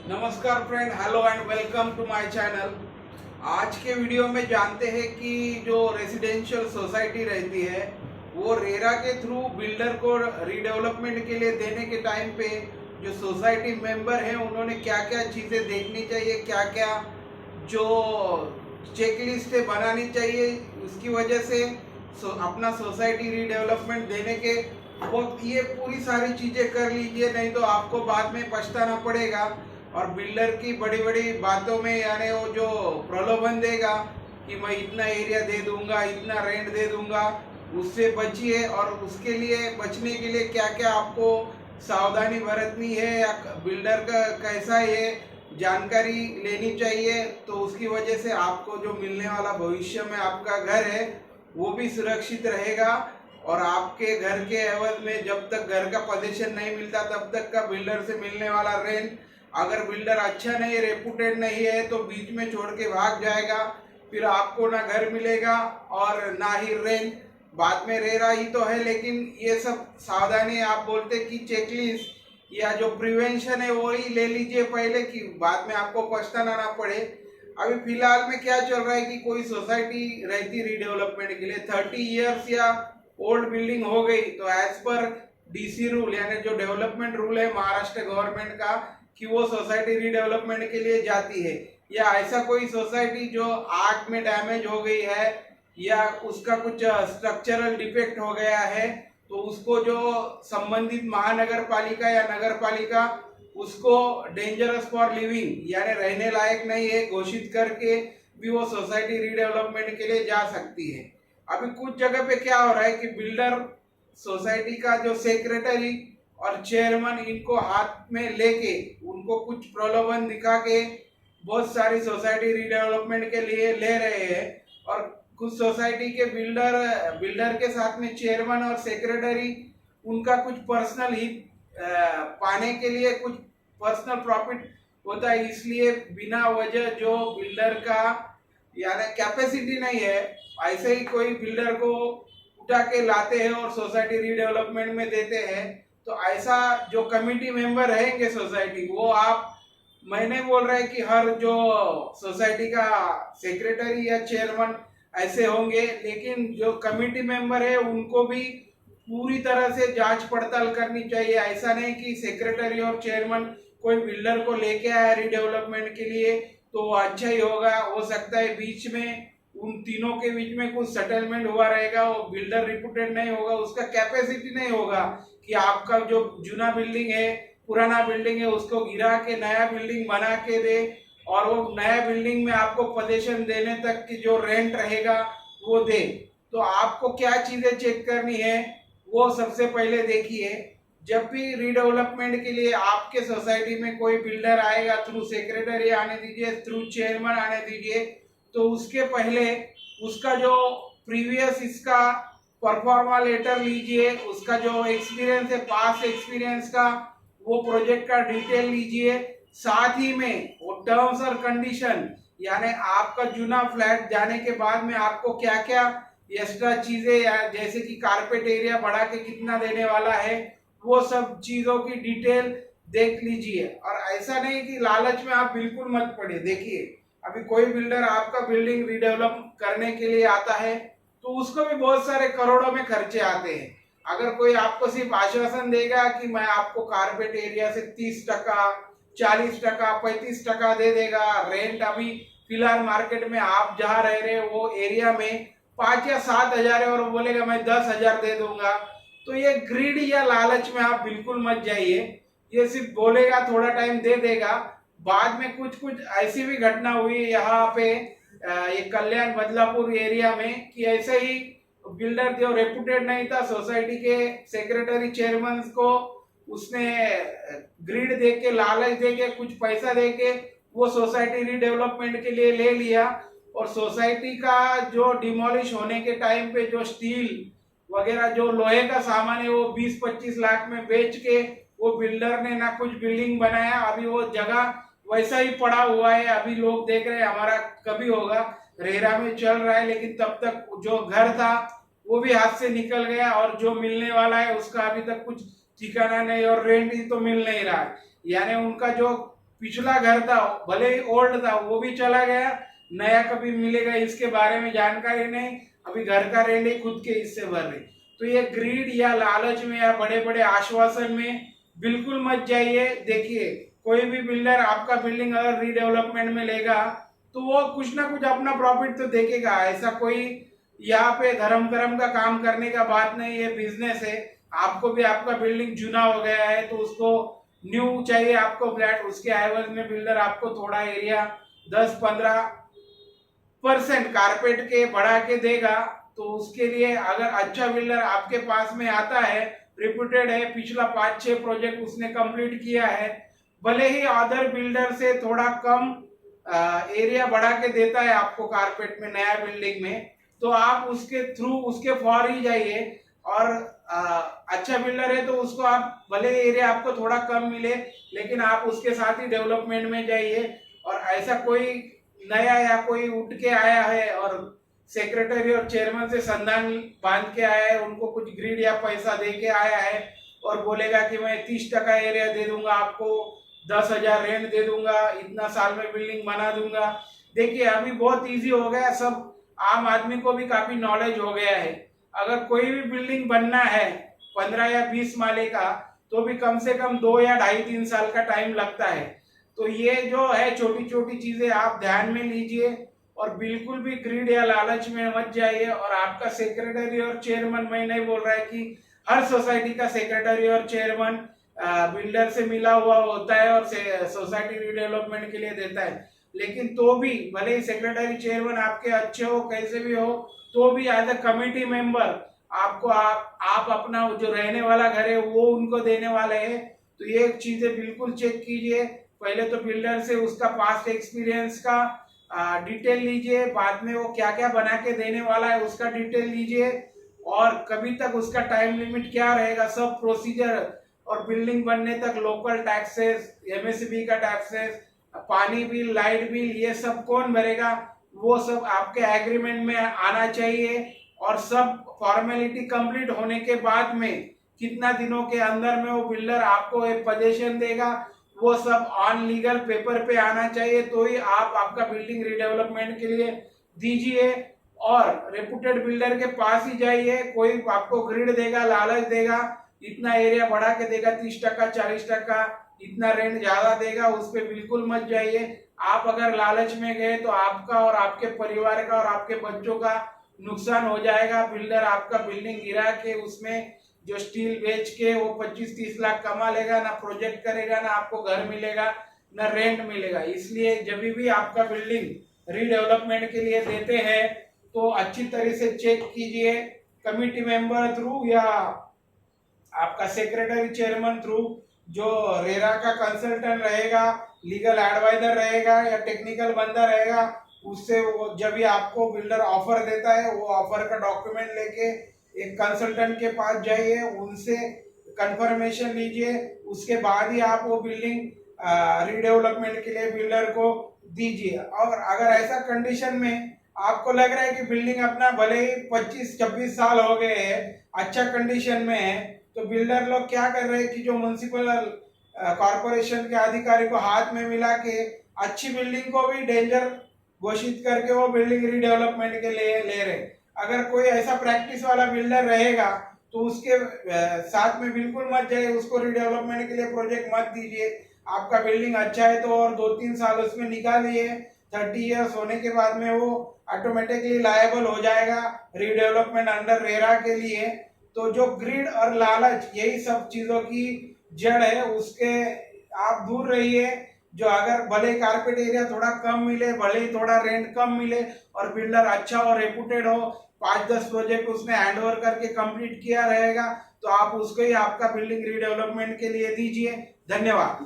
नमस्कार friend, hello and welcome to my channel. आज के वीडियो में जानते हैं कि जो रेजिडेंशियल सोसाइटी रहती है वो रेरा के थ्रू बिल्डर को रीडेवलपमेंट के लिए देने के टाइम पे जो सोसाइटी मेंबर हैं उन्होंने क्या क्या चीज़ें देखनी चाहिए, क्या क्या जो चेकलिस्ट बनानी चाहिए, उसकी वजह से अपना सोसाइटी रीडेवलपमेंट देने के वक्त ये पूरी सारी चीज़ें कर लीजिए, नहीं तो आपको बाद में पछताना पड़ेगा। और बिल्डर की बड़ी बड़ी बातों में यानी वो जो प्रलोभन देगा कि मैं इतना एरिया दे दूंगा, इतना रेंट दे दूंगा, उससे बचिए। और उसके लिए बचने के लिए क्या क्या आपको सावधानी बरतनी है या बिल्डर का कैसा ये जानकारी लेनी चाहिए, तो उसकी वजह से आपको जो मिलने वाला भविष्य में आपका घर है वो भी सुरक्षित रहेगा। और आपके घर के एवज में जब तक घर का पोजीशन नहीं मिलता तब तक का बिल्डर से मिलने वाला रेंट, अगर बिल्डर अच्छा नहीं, रेपुटेड नहीं है तो बीच में छोड़ के भाग जाएगा, फिर आपको ना घर मिलेगा और ना ही रेंट। बाद में रेरा ही तो है, लेकिन ये सब सावधानी आप बोलते कि चेकलिस्ट या जो प्रिवेंशन है वो ही ले लीजिए पहले, कि बाद में आपको पछताना ना पड़े। अभी फिलहाल में क्या चल रहा है कि कोई सोसाइटी रहती रीडेवलपमेंट के लिए 30 इयर्स या ओल्ड बिल्डिंग हो गई तो एज पर डीसी रूल यानी जो डेवलपमेंट रूल है महाराष्ट्र गवर्नमेंट का कि वो सोसाइटी रीडेवलपमेंट के लिए जाती है। या ऐसा कोई सोसाइटी जो आग में डैमेज हो गई है या उसका कुछ स्ट्रक्चरल डिफेक्ट हो गया है तो उसको जो संबंधित महानगर पालिका या नगर पालिका उसको डेंजरस फॉर लिविंग यानी रहने लायक नहीं है घोषित करके भी वो सोसाइटी रीडेवलपमेंट के लिए जा सकती है। अभी कुछ जगह पे क्या हो रहा है कि बिल्डर सोसाइटी का जो सेक्रेटरी और चेयरमैन इनको हाथ में लेके उनको कुछ प्रलोभन दिखा के बहुत सारी सोसाइटी रीडेवलपमेंट के लिए ले रहे हैं। और कुछ सोसाइटी के बिल्डर के साथ में चेयरमैन और सेक्रेटरी उनका कुछ पर्सनल हित पाने के लिए कुछ पर्सनल प्रॉफिट होता है, इसलिए बिना वजह जो बिल्डर का यानी कैपेसिटी नहीं है ऐसे ही कोई बिल्डर को उठा के लाते हैं और सोसाइटी रीडेवलपमेंट में देते हैं। तो ऐसा जो कमिटी मेंबर रहेंगे सोसाइटी वो आप, मैं नहीं बोल रहा है कि हर जो सोसाइटी का सेक्रेटरी या चेयरमैन ऐसे होंगे, लेकिन जो कमिटी मेंबर है उनको भी पूरी तरह से जांच पड़ताल करनी चाहिए। ऐसा नहीं कि सेक्रेटरी और चेयरमैन कोई बिल्डर को लेके आया रिडेवलपमेंट के लिए तो वो अच्छा ही होगा, हो सकता है बीच में उन तीनों के बीच में कुछ सेटलमेंट हुआ रहेगा, वो बिल्डर रिप्यूटेड नहीं होगा, उसका कैपेसिटी नहीं होगा कि आपका जो जुना बिल्डिंग है, पुराना बिल्डिंग है, उसको गिरा के नया बिल्डिंग बना के दे और वो नया बिल्डिंग में आपको पोजीशन देने तक की जो रेंट रहेगा वो दे। तो आपको क्या चीजें चेक करनी है वो सबसे पहले देखिए। जब भी रीडेवलपमेंट के लिए आपके सोसाइटी में कोई बिल्डर आएगा, थ्रू सेक्रेटरी आने दीजिए, थ्रू चेयरमैन आने दीजिए, तो उसके पहले उसका जो प्रीवियस इसका परफॉर्मा लेटर लीजिए, उसका जो एक्सपीरियंस है पास्ट एक्सपीरियंस का वो प्रोजेक्ट का डिटेल लीजिए। साथ ही में वो टर्म्स और कंडीशन यानी आपका जूना फ्लैट जाने के बाद में आपको क्या क्या एक्स्ट्रा चीजें या जैसे कि कारपेट एरिया बढ़ा के कितना देने वाला है वो सब चीजों की डिटेल देख लीजिए। और ऐसा नहीं कि लालच में आप बिल्कुल मत पड़े। देखिए अभी कोई बिल्डर आपका बिल्डिंग रीडेवलप करने के लिए आता है तो उसको भी बहुत सारे करोड़ों में खर्चे आते हैं। अगर कोई आपको सिर्फ आश्वासन देगा कि मैं आपको कारपेट एरिया से 30%, 40%, 35% दे देगा, रेंट अभी फिलहाल मार्केट में आप जहाँ रह रहे वो एरिया में 5 या 7 हजार है और बोलेगा मैं 10,000 दे दूंगा, तो ये ग्रीड या लालच में आप बिल्कुल मत जाइए। ये सिर्फ बोलेगा, थोड़ा टाइम दे देगा, बाद में कुछ कुछ ऐसी भी घटना हुई यहाँ पे ये कल्याण बदलापुर एरिया में कि ऐसे ही बिल्डर जो रेपुटेड नहीं था, सोसाइटी के सेक्रेटरी चेयरमैन को उसने ग्रिड दे के, लालच दे के, कुछ पैसा दे के वो सोसाइटी रीडेवलपमेंट के लिए ले लिया। और सोसाइटी का जो डिमोलिश होने के टाइम पे जो स्टील वगैरह जो लोहे का सामान है वो 20-25 लाख में बेच के वो बिल्डर ने ना कुछ बिल्डिंग बनाया, अभी वो जगह वैसा ही पड़ा हुआ है। अभी लोग देख रहे हैं हमारा कभी होगा, रेरा में चल रहा है, लेकिन तब तक जो घर था वो भी हाथ से निकल गया और जो मिलने वाला है उसका अभी तक कुछ ठिकाना नहीं और रेंट ही तो मिल नहीं रहा है। यानी उनका जो पिछला घर था भले ही ओल्ड था वो भी चला गया, नया कभी मिलेगा इसके बारे में जानकारी नहीं, अभी घर का रेंट ही खुद के हिस्से भर रहे। तो ये ग्रीड या लालच में या बड़े बड़े आश्वासन में बिल्कुल मत जाइए। देखिए कोई भी बिल्डर आपका बिल्डिंग अगर रीडेवलपमेंट में लेगा तो वो कुछ ना कुछ अपना प्रॉफिट तो देखेगा। ऐसा कोई यहाँ पे धर्म कर्म का काम करने का बात नहीं है, बिजनेस है। आपको भी आपका बिल्डिंग चुना हो गया है तो उसको न्यू चाहिए आपको फ्लैट, उसके एवज में बिल्डर आपको थोड़ा एरिया 10-15% कारपेट के बढ़ा के देगा। तो उसके लिए अगर अच्छा बिल्डर आपके पास में आता है, रिप्यूटेड है, पिछला 5-6 प्रोजेक्ट उसने कंप्लीट किया है, भले ही अदर बिल्डर से थोड़ा कम एरिया बढ़ा के देता है आपको कारपेट में नया बिल्डिंग में, तो आप उसके थ्रू उसके फॉर ही जाइए। और अच्छा बिल्डर है तो उसको आप भले एरिया आपको थोड़ा कम मिले लेकिन आप उसके साथ ही डेवलपमेंट में जाइए। और ऐसा कोई नया या कोई उठ के आया है और सेक्रेटरी और चेयरमैन से संधान बांध के आया है, उनको कुछ ग्रीड या पैसा दे के आया है और बोलेगा कि मैं 30% एरिया दे दूंगा आपको, 10,000 रेंट दे दूंगा, इतना साल में बिल्डिंग बना दूंगा। देखिए अभी बहुत इजी हो गया, सब आम आदमी को भी काफी नॉलेज हो गया है। अगर कोई भी बिल्डिंग बनना है 15 या 20 माले का तो भी कम से कम 2 या 2.5-3 साल का टाइम लगता है। तो ये जो है छोटी छोटी चीजें आप ध्यान में लीजिए और बिल्कुल भी ग्रीड या लालच में मत जाइए। और आपका सेक्रेटरी और चेयरमैन, मैं नहीं बोल रहा है कि हर सोसाइटी का सेक्रेटरी और चेयरमैन बिल्डर से मिला हुआ होता है और सोसाइटी रीडेवलपमेंट के लिए देता है, लेकिन तो भी भले ही सेक्रेटरी चेयरमैन आपके अच्छे हो कैसे भी हो तो भी एज अ कमिटी मेंबर आपको आप अपना जो रहने वाला घर है वो उनको देने वाले हैं। तो ये चीजें बिल्कुल चेक कीजिए। पहले तो बिल्डर से उसका पास्ट एक्सपीरियंस का डिटेल लीजिए, बाद में वो क्या क्या बना के देने वाला है उसका डिटेल लीजिए, और कभी तक उसका टाइम लिमिट क्या रहेगा, सब प्रोसीजर, और बिल्डिंग बनने तक लोकल टैक्सेस, एमएसबी का टैक्सेस, पानी बिल, लाइट बिल, ये सब कौन भरेगा, वो सब आपके एग्रीमेंट में आना चाहिए। और सब फॉर्मेलिटी कंप्लीट होने के बाद में कितना दिनों के अंदर में वो बिल्डर आपको एक पोजीशन देगा, वो सब ऑन लीगल पेपर पे आना चाहिए, तो ही आप आपका बिल्डिंग रीडेवलपमेंट के लिए दीजिए। और रेपुटेड बिल्डर के पास ही जाइए। कोई आपको ग्रिड देगा, लालच देगा, इतना एरिया बढ़ा के देगा, 30%, 40%, इतना रेंट ज्यादा देगा, उस पर बिल्कुल मत जाइए। आप अगर लालच में गए तो आपका और आपके परिवार का और आपके बच्चों का नुकसान हो जाएगा। बिल्डर आपका बिल्डिंग गिरा के उसमें जो स्टील बेच के वो 25-30 लाख कमा लेगा, ना प्रोजेक्ट करेगा, ना आपको घर मिलेगा, ना रेंट मिलेगा। इसलिए जब भी आपका बिल्डिंग रीडेवलपमेंट के लिए देते हैं तो अच्छी तरह से चेक कीजिए, कमिटी मेंबर थ्रू या आपका सेक्रेटरी चेयरमैन थ्रू, जो रेरा का कंसल्टेंट रहेगा, लीगल एडवाइजर रहेगा या टेक्निकल बंदा रहेगा, उससे वो जब भी आपको बिल्डर ऑफर देता है वो ऑफर का डॉक्यूमेंट लेके एक कंसल्टेंट के पास जाइए, उनसे कंफर्मेशन लीजिए, उसके बाद ही आप वो बिल्डिंग रीडेवलपमेंट के लिए बिल्डर को दीजिए। और अगर ऐसा कंडीशन में आपको लग रहा है कि बिल्डिंग अपना भले ही 25-26 साल हो गए हैं, अच्छा कंडीशन में है, तो बिल्डर लोग क्या कर रहे हैं कि जो म्युनिसिपल कॉर्पोरेशन के अधिकारी को हाथ में मिला के अच्छी बिल्डिंग को भी डेंजर घोषित करके वो बिल्डिंग रीडेवलपमेंट के लिए ले रहे। अगर कोई ऐसा प्रैक्टिस वाला बिल्डर रहेगा तो उसके साथ में बिल्कुल मत जाइए, उसको रीडेवलपमेंट के लिए प्रोजेक्ट मत दीजिए। आपका बिल्डिंग अच्छा है तो और 2-3 साल उसमें निकालिए, 30 इयर्स होने के बाद में वो ऑटोमेटिकली लायबल हो जाएगा रीडेवलपमेंट अंडर रेरा के लिए। तो जो ग्रीड और लालच यही सब चीजों की जड़ है, उसके आप दूर रहिए। जो अगर भले कारपेट एरिया थोड़ा कम मिले, भले ही थोड़ा रेंट कम मिले और बिल्डर अच्छा और रेपुटेड हो, 5-10 प्रोजेक्ट उसने हैंड ओवर करके कंप्लीट किया रहेगा, तो आप उसको ही आपका बिल्डिंग रीडेवलपमेंट के लिए दीजिए। धन्यवाद।